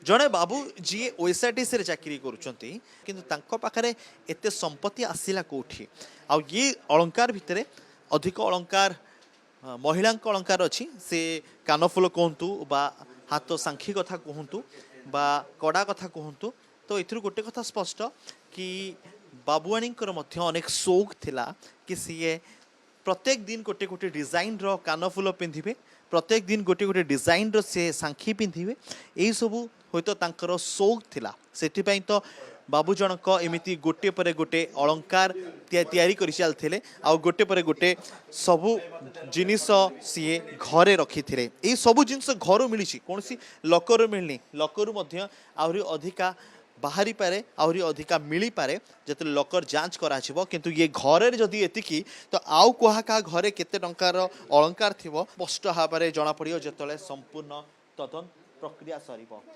जड़े बाबू जी ओएसआरटीसी रे चाकरी करुँच किंतु पाखे एत संपत्ति आसला कौटी आ ये अलंकार भितर अधिक अलंकार महिला अलंकार अच्छी से कानफुल कहतु बा हाथ सांखी कथा कहतु बा कड़ा कथा कहतु तो ये गोटे कथा स्पष्ट कि बाबुआणी अनेक शौक थिला कि सी प्रत्येक दिन गोटे गोटे डिजाइन रो कानफुल पिंधे प्रत्येक दिन गोटे गोटे डिजाइन रो से सांखी पिंधे यही सबू हूँ तो शौक थिला सेटिपाई तो बाबू जनक एमती गोटे पर गोटे अलंकार तैयारी कर चलते आ गोटे पर गोटे सबू जिनिस सी घरे रखी थे यही सबू जिनस घर मिली कौन सी लकर मिलनी लकर आहरी अधिका बाहरी पारे आहरी अधिका मिली पारे जो लकर जांच करा किंतु ये घरे जदि एतिकी तो आउ क्या घरे केते टंकार अलंकार थिबो स्पष्ट भाव में जना पड़ो जो संपूर्ण तदन प्रक्रिया सरीब।